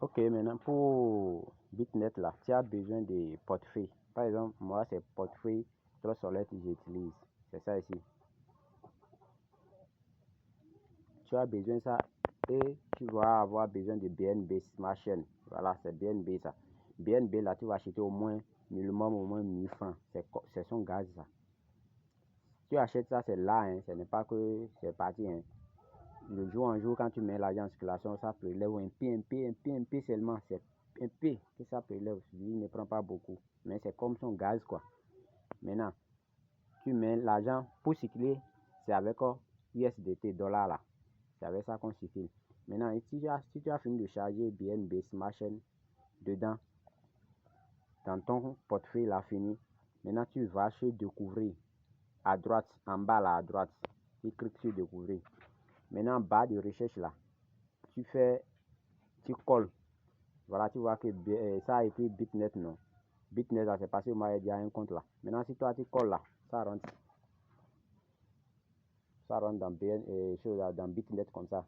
Ok, maintenant pour Bitnet là, tu as besoin de portefeuille. Par exemple, moi c'est portefeuille Trust que j'utilise. C'est ça ici. Tu as besoin de ça et tu vas avoir besoin de BNB Smart Chain. Voilà, c'est BNB ça. BNB là, tu vas acheter au moins minimum au moins 1000 francs. C'est son gaz ça. Tu achètes ça, c'est là, hein. Ce n'est pas que c'est parti. Hein. Le jour en jour, quand tu mets l'argent en circulation, ça prélève un P seulement. C'est un P que ça prélève. Il ne prend pas beaucoup. Mais c'est comme son gaz, quoi. Maintenant, tu mets l'argent pour circuler, c'est avec USDT, dollar là. C'est avec ça qu'on circule. Maintenant, si tu as fini de charger BNB Smart Chain dedans, dans ton portefeuille là fini, maintenant tu vas sur découvrir à droite, en bas là à droite. Tu cliques sur découvrir. Maintenant, en bas de recherche là, tu colles. Voilà, tu vois que ça a été Bitnet, non. Bitnet là, c'est passé au moi il y a un compte là. Maintenant, si toi tu colles là, ça rentre. Ça rentre dans Bitnet comme ça.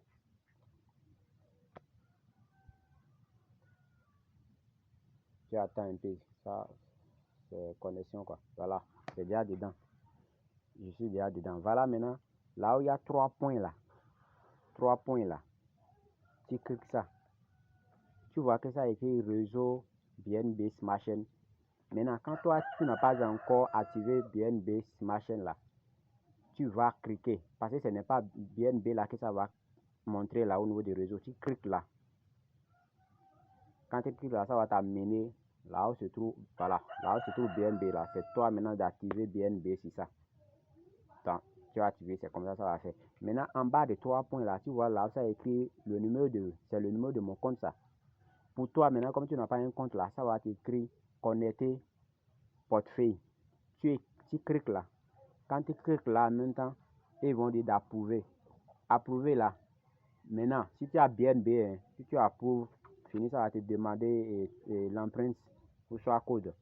Tu attends un peu, ça c'est connexion quoi. Voilà, c'est déjà dedans. Je suis déjà dedans. Voilà maintenant, là où il y a 3 points là. 3 points là. Tu cliques ça. Tu vois que ça a écrit réseau BNB Smart Chain. Maintenant, quand toi tu n'as pas encore activé BNB Smart Chain là, tu vas cliquer parce que ce n'est pas BNB là que ça va montrer là au niveau du réseau. Tu cliques là. Quand tu cliques là, ça va t'amener là où se trouve, voilà, là où se trouve BNB là. C'est toi maintenant d'activer BNB, c'est ça. Donc, tu as activé, c'est comme ça va faire. Maintenant, en bas de 3 points là, tu vois là, ça écrit le numéro c'est le numéro de mon compte ça. Pour toi maintenant, comme tu n'as pas un compte là, ça va t'écrire connecter portefeuille. Tu cliques là. Quand tu cliques là en même temps, ils vont dire d'approuver. Approuver là. Maintenant, si tu as BNB, hein, si tu approuves, fini, ça va te demander l'empreinte ou soit code.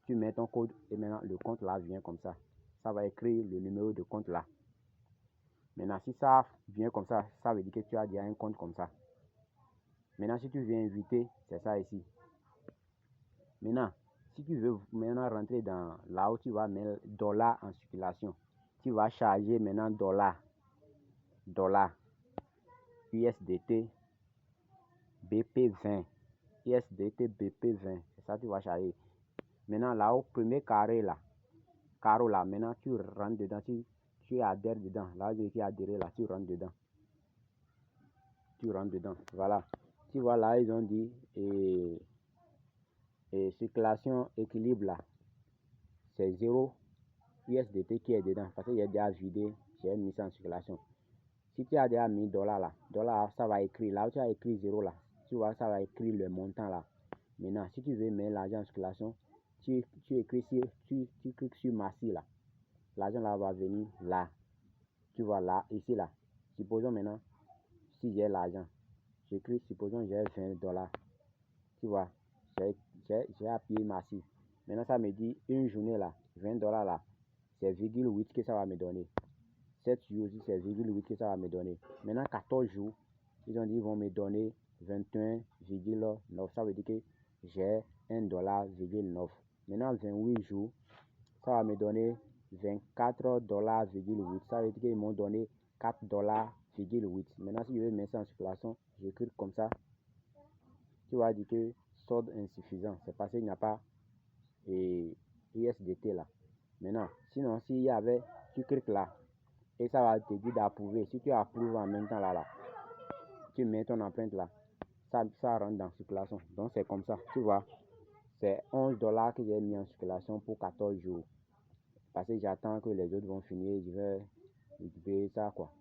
Tu mets ton code et maintenant le compte là vient comme ça. Ça va écrire le numéro de compte là. Maintenant, si ça vient comme ça, ça veut dire que tu as déjà un compte comme ça. Maintenant, si tu veux inviter, c'est ça ici. Maintenant, si tu veux maintenant rentrer dans là où tu vas mettre dollar en circulation, tu vas charger maintenant dollar, USDT, BP20, USDT BP20, c'est ça que tu vas charger. Maintenant, là au premier carré là, maintenant tu rentres dedans, tu adhères dedans, là où tu adhères là, tu rentres dedans. Voilà. Tu vois là, ils ont dit et circulation équilibre là, c'est 0 USDT qui est dedans parce qu'il y a déjà vidé, j'ai mis ça en circulation. Si tu as déjà mis dollar là, ça va écrire là où tu as écrit 0 là, tu vois, ça va écrire le montant là. Maintenant, si tu veux mettre l'argent en circulation, tu écris tu cliques sur Massi là. L'argent là va venir là. Tu vois là, ici là. Supposons maintenant, si j'ai l'argent, j'écris, supposons j'ai 20 dollars. Tu vois, j'ai appuyé Massi. Maintenant, ça me dit une journée là, 20 dollars là, c'est 0,8 que ça va me donner. 7 jours aussi, c'est 0,8 que ça va me donner. Maintenant, 14 jours, ils ont dit qu'ils vont me donner 21,9. Ça veut dire que j'ai 1,9 $. Maintenant, 28 jours, ça va me donner 24,8 $. Ça veut dire qu'ils m'ont donné 4,8 $. Maintenant, si je veux mettre ça en circulation, je clique comme ça. Tu vas dire que solde insuffisant. C'est parce qu'il n'y a pas USDT là. Maintenant, sinon, s'il y avait, tu cliques là. Et ça va te dire d'approuver. Si tu approuves en même temps là, tu mets ton empreinte là. Ça rentre dans circulation. Donc c'est comme ça. Tu vois, c'est 11 dollars que j'ai mis en circulation pour 14 jours. Parce que j'attends que les autres vont finir. Je vais récupérer ça quoi.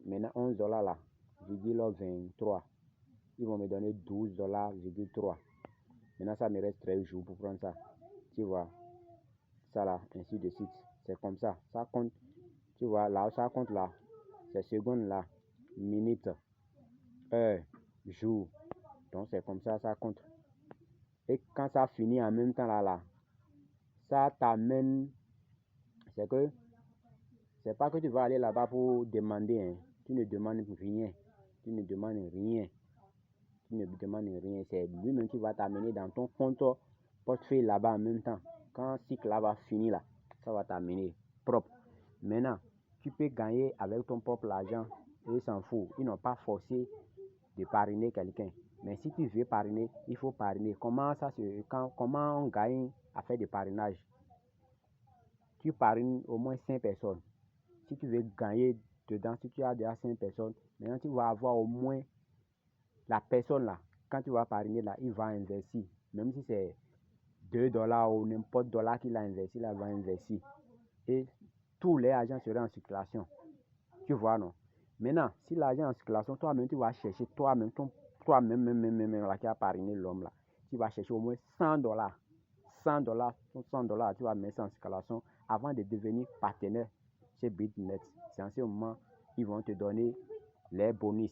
Maintenant 11 dollars là, 23. Ils vont me donner 12 dollars,3. Maintenant ça me reste 13 jours pour prendre ça. Tu vois, ça là, ainsi de suite. C'est comme ça. Ça compte. Tu vois, là où ça compte là, c'est secondes là, minutes, heures, jours. Donc c'est comme ça, ça compte. Et quand ça finit en même temps là, ça t'amène. C'est que, c'est pas que tu vas aller là-bas pour demander, hein. Tu ne demandes rien. Tu ne demandes rien. tu ne demandes rien. C'est lui-même qui va t'amener dans ton compte portefeuille là-bas en même temps. Quand ce cycle là va finir là, ça va t'amener propre. Maintenant, tu peux gagner avec ton propre argent et ils s'en foutent. Ils n'ont pas forcé de parrainer quelqu'un. Mais si tu veux parrainer, il faut parrainer. Comment on gagne à faire des parrainages? Tu parraines au moins 5 personnes. Si tu veux gagner dedans, si tu as déjà 5 personnes, maintenant tu vas avoir au moins la personne là. Quand tu vas parrainer là, il va investir. Même si c'est $2 ou n'importe dollar qu'il a investi, là, il va investir. Et tous les agents seraient en circulation. Tu vois, non? Maintenant, si l'argent est en circulation, toi-même, tu vas chercher, toi-même, même là, qui a parrainé l'homme là, tu vas chercher au moins $100. $100, tu vas mettre ça en circulation avant de devenir partenaire chez Bitnet. C'est en ce moment, ils vont te donner les bonus.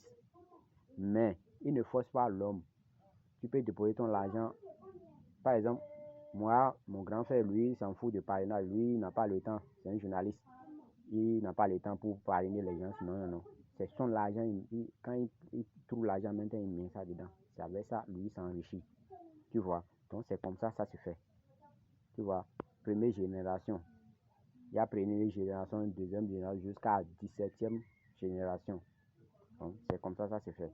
Mais ils ne forcent pas l'homme. Tu peux déposer ton argent. Par exemple, moi, mon grand frère, lui, il s'en fout de parrainage. Lui, il n'a pas le temps. C'est un journaliste. Il n'a pas le temps pour parrainer les gens. Non. C'est son argent. Quand il trouve l'argent, maintenant, il met ça dedans. C'est avec ça, lui, il s'enrichit. Tu vois. Donc, c'est comme ça se fait. Tu vois. Première génération. Il y a première génération, deuxième génération, jusqu'à 17e génération. Donc, c'est comme ça se fait.